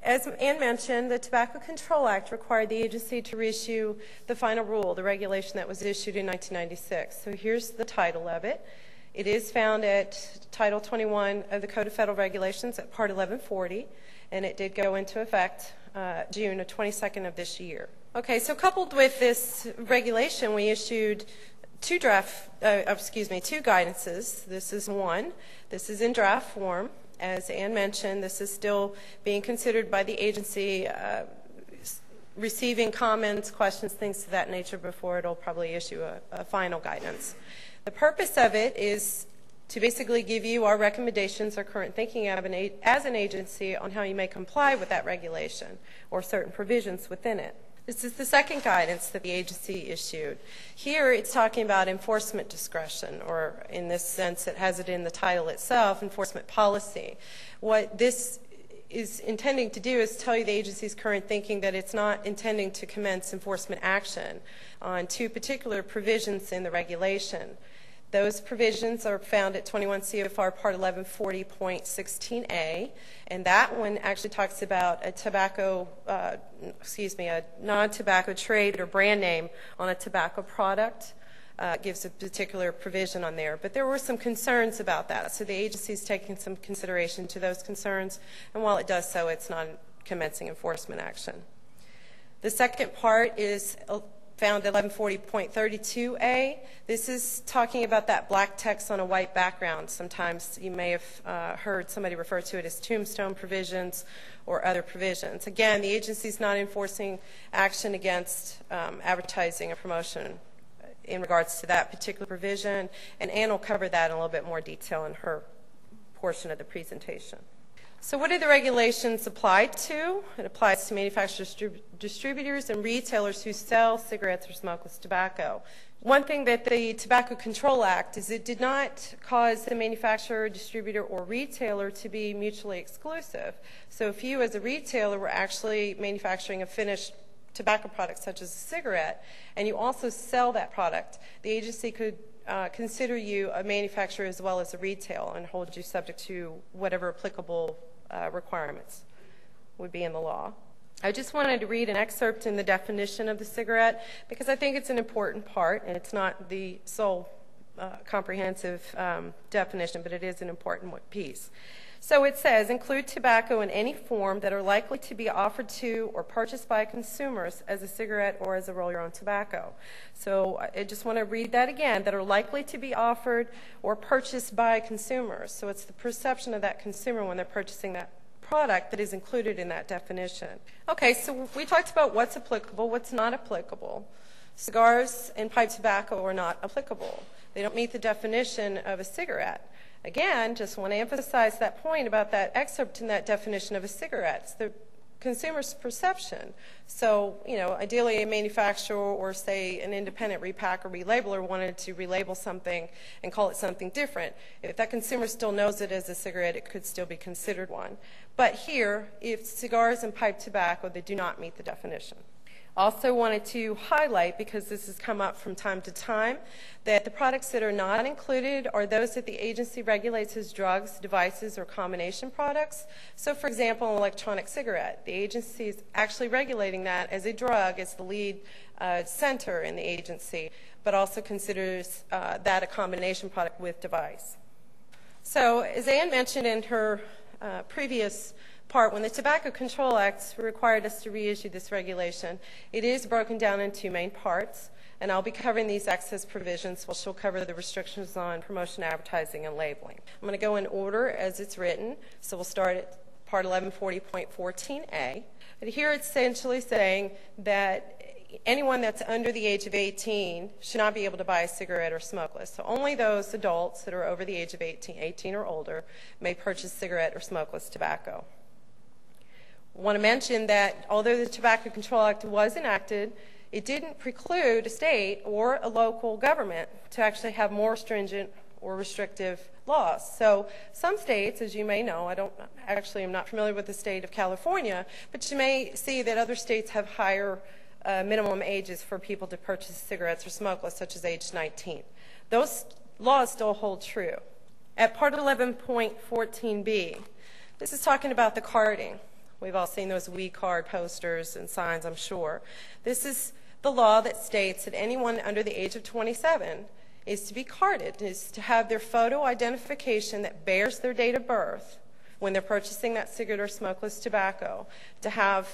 as Ann mentioned, the Tobacco Control Act required the agency to reissue the final rule, the regulation that was issued in 1996. So here's the title of it. It is found at Title 21 of the Code of Federal Regulations at Part 1140, and it did go into effect June 22nd of this year. Okay, so coupled with this regulation, we issued two guidances. This is one. This is in draft form. As Ann mentioned, this is still being considered by the agency, receiving comments, questions, things of that nature before it'll probably issue a final guidance. The purpose of it is to basically give you our recommendations, our current thinking as an agency on how you may comply with that regulation or certain provisions within it. This is the second guidance that the agency issued. Here it's talking about enforcement discretion, or in this sense it has it in the title itself, enforcement policy. What this is intending to do is tell you the agency's current thinking that it's not intending to commence enforcement action on two particular provisions in the regulation. Those provisions are found at 21 CFR Part 1140.16a, and that one actually talks about a non-tobacco trade or brand name on a tobacco product. Gives a particular provision on there. But there were some concerns about that, so the agency is taking some consideration to those concerns, and while it does so, it's not commencing enforcement action. The second part is found at 1140.32a. This is talking about that black text on a white background. Sometimes you may have heard somebody refer to it as tombstone provisions or other provisions. Again, the agency is not enforcing action against advertising or promotion in regards to that particular provision, and Ann will cover that in a little bit more detail in her portion of the presentation. So what do the regulations apply to? It applies to manufacturers, distributors, and retailers who sell cigarettes or smokeless tobacco. One thing that the Tobacco Control Act is it did not cause the manufacturer, distributor, or retailer to be mutually exclusive. So if you as a retailer were actually manufacturing a finished tobacco product such as a cigarette, and you also sell that product, the agency could consider you a manufacturer as well as a retail and hold you subject to whatever applicable requirements would be in the law. I just wanted to read an excerpt in the definition of the cigarette because I think it's an important part, and it's not the sole comprehensive definition, but it is an important piece. So it says, include tobacco in any form that are likely to be offered to or purchased by consumers as a cigarette or as a roll-your-own tobacco. So I just want to read that again, that are likely to be offered or purchased by consumers. So it's the perception of that consumer when they're purchasing that product that is included in that definition. Okay, so we talked about what's applicable, what's not applicable. Cigars and pipe tobacco are not applicable. They don't meet the definition of a cigarette. Again, just want to emphasize that point about that excerpt in that definition of a cigarette. It's the consumer's perception. So, ideally a manufacturer or, say, an independent repack or relabeler wanted to relabel something and call it something different. If that consumer still knows it as a cigarette, it could still be considered one. But here, if cigars and pipe tobacco, they do not meet the definition. Also wanted to highlight, because this has come up from time to time, that the products that are not included are those that the agency regulates as drugs, devices, or combination products. So for example, an electronic cigarette, the agency is actually regulating that as a drug, as the lead center in the agency, but also considers that a combination product with device. So as Ann mentioned in her previous part, when the Tobacco Control Act required us to reissue this regulation, it is broken down in two main parts, and I'll be covering these access provisions while she'll cover the restrictions on promotion, advertising, and labeling. I'm going to go in order as it's written, so we'll start at Part 1140.14a. And here it's essentially saying that anyone that's under the age of 18 should not be able to buy a cigarette or smokeless. So only those adults that are over the age of 18 or older may purchase cigarette or smokeless tobacco. I want to mention that although the Tobacco Control Act was enacted, it didn't preclude a state or a local government to actually have more stringent or restrictive laws. So some states, as you may know, I'm not familiar with the state of California, but you may see that other states have higher minimum ages for people to purchase cigarettes or smokeless, such as age 19. Those laws still hold true. At Part 11.14b, this is talking about the carding. We've all seen those We Card posters and signs, I'm sure. This is the law that states that anyone under the age of 27 is to be carded, is to have their photo identification that bears their date of birth when they're purchasing that cigarette or smokeless tobacco, to have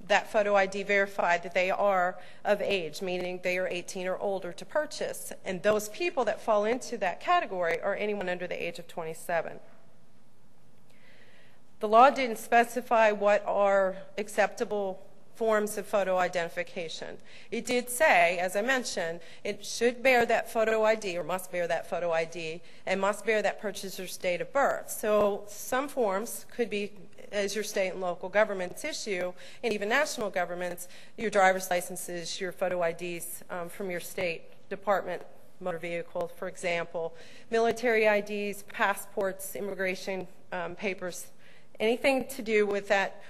that photo ID verified that they are of age, meaning they are 18 or older to purchase. And those people that fall into that category are anyone under the age of 27. The law didn't specify what are acceptable forms of photo identification. It did say, as I mentioned, it should bear that photo ID, or must bear that photo ID, and must bear that purchaser's date of birth. So some forms could be, as your state and local governments issue, and even national governments, your driver's licenses, your photo IDs from your state department, motor vehicle, for example, military IDs, passports, immigration papers, anything to do with that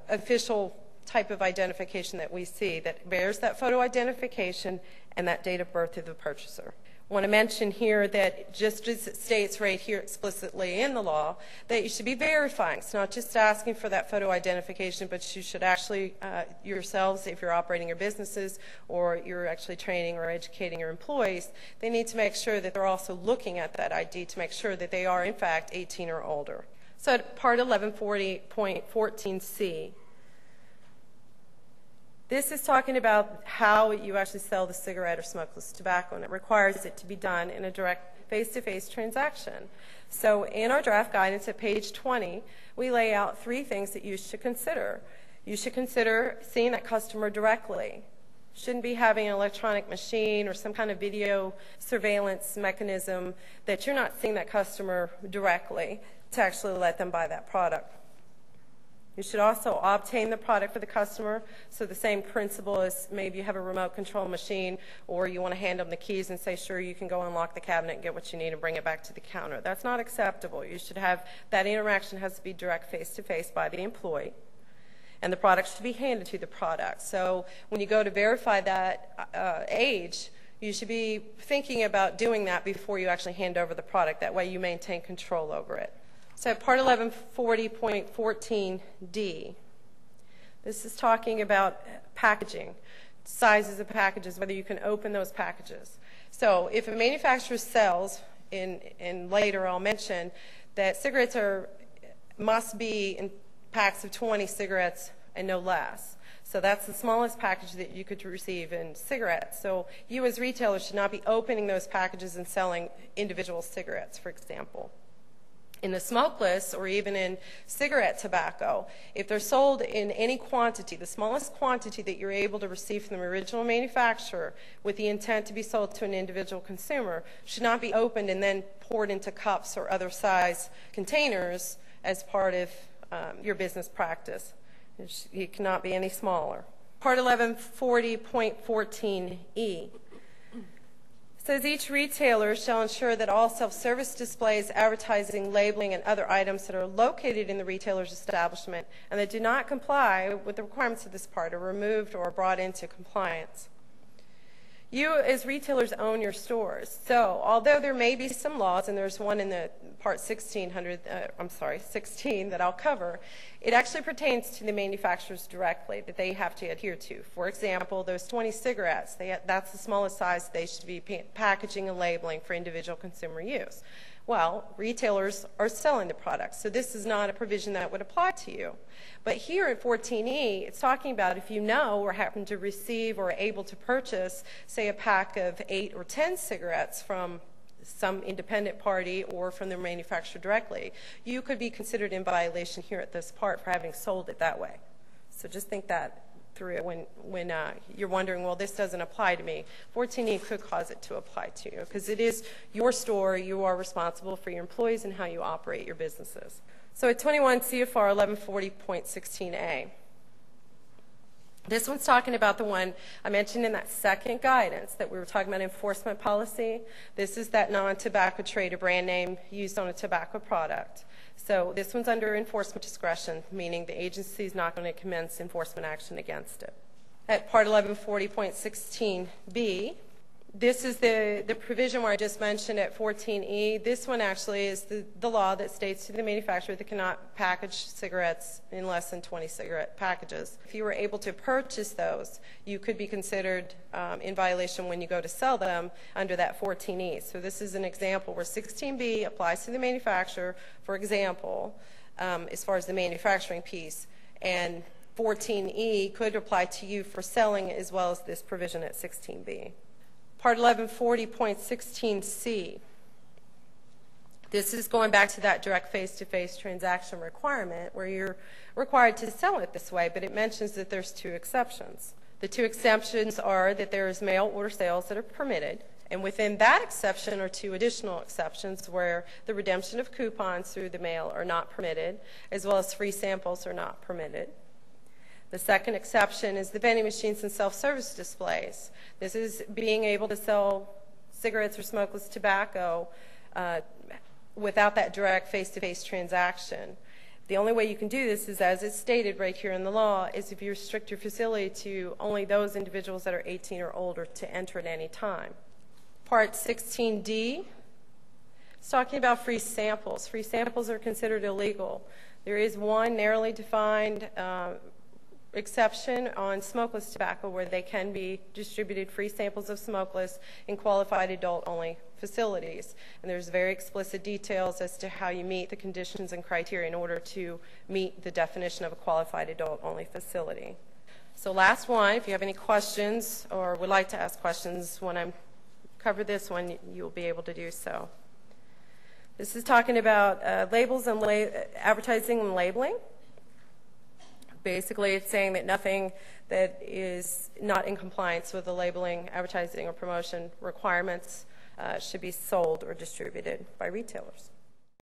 official type of identification that we see that bears that photo identification and that date of birth of the purchaser. I want to mention here that just as it states right here explicitly in the law, that you should be verifying. It's not just asking for that photo identification, but you should actually yourselves, if you're operating your businesses or you're actually training or educating your employees, they need to make sure that they're also looking at that ID to make sure that they are in fact 18 or older. So at Part 1140.14c, this is talking about how you actually sell the cigarette or smokeless tobacco, and it requires it to be done in a direct face-to-face transaction. So in our draft guidance at page 20, we lay out 3 things that you should consider. You should consider seeing that customer directly. Shouldn't be having an electronic machine or some kind of video surveillance mechanism that you're not seeing that customer directly to actually let them buy that product. You should also obtain the product for the customer, so the same principle as maybe you have a remote control machine or you want to hand them the keys and say, sure, you can go unlock the cabinet and get what you need and bring it back to the counter. That's not acceptable. You should have that interaction has to be direct face-to-face by the employee, and the product should be handed to the product. So when you go to verify that age, you should be thinking about doing that before you actually hand over the product. That way you maintain control over it. So Part 1140.14d, this is talking about packaging, sizes of packages, whether you can open those packages. So if a manufacturer sells, and later I'll mention, that cigarettes must be in packs of 20 cigarettes and no less. So that's the smallest package that you could receive in cigarettes. So you as retailers should not be opening those packages and selling individual cigarettes, for example. In the smokeless or even in cigarette tobacco, if they're sold in any quantity, the smallest quantity that you're able to receive from the original manufacturer with the intent to be sold to an individual consumer should not be opened and then poured into cups or other size containers as part of your business practice. It cannot be any smaller. Part 1140.14e says each retailer shall ensure that all self-service displays, advertising, labeling, and other items that are located in the retailer's establishment and that do not comply with the requirements of this part are removed or brought into compliance. You as retailers own your stores. So although there may be some laws, and there's one in the Part 16 that I'll cover, it actually pertains to the manufacturers directly that they have to adhere to. For example, those 20 cigarettes, that's the smallest size they should be packaging and labeling for individual consumer use. Well, retailers are selling the product, so this is not a provision that would apply to you. But here at 14e, it's talking about if you know or happen to receive or are able to purchase, say, a pack of 8 or 10 cigarettes from some independent party or from the manufacturer directly, you could be considered in violation here at this part for having sold it that way. So just think that through when you're wondering, well, this doesn't apply to me. 14e could cause it to apply to you because it is your store. You are responsible for your employees and how you operate your businesses. So at 21 CFR 1140.16a, this one's talking about the one I mentioned in that second guidance that we were talking about enforcement policy. This is that non-tobacco trade or brand name used on a tobacco product. So this one's under enforcement discretion, meaning the agency is not going to commence enforcement action against it. At Part 1140.16b, This is the provision where I just mentioned at 14E. This one actually is the law that states to the manufacturer they cannot package cigarettes in less than 20 cigarette packages. If you were able to purchase those, you could be considered in violation when you go to sell them under that 14E. So this is an example where 16B applies to the manufacturer, for example, as far as the manufacturing piece, and 14E could apply to you for selling as well as this provision at 16B. Part 1140.16c. This is going back to that direct face-to-face transaction requirement where you're required to sell it this way, but it mentions that there's two exceptions. The two exceptions are that there is mail order sales that are permitted, and within that exception are two additional exceptions where the redemption of coupons through the mail are not permitted, as well as free samples are not permitted. The second exception is the vending machines and self-service displays. This is being able to sell cigarettes or smokeless tobacco without that direct face-to-face transaction. The only way you can do this is, as it's stated right here in the law, is if you restrict your facility to only those individuals that are 18 or older to enter at any time. Part 16D is talking about free samples. Free samples are considered illegal. There is one narrowly defined exception on smokeless tobacco where they can be distributed free samples of smokeless in qualified adult-only facilities. And there's very explicit details as to how you meet the conditions and criteria in order to meet the definition of a qualified adult-only facility. So last one, if you have any questions or would like to ask questions when I cover this one, you'll be able to do so. This is talking about labels and advertising and labeling. Basically, it's saying that nothing that is not in compliance with the labeling, advertising, or promotion requirements should be sold or distributed by retailers.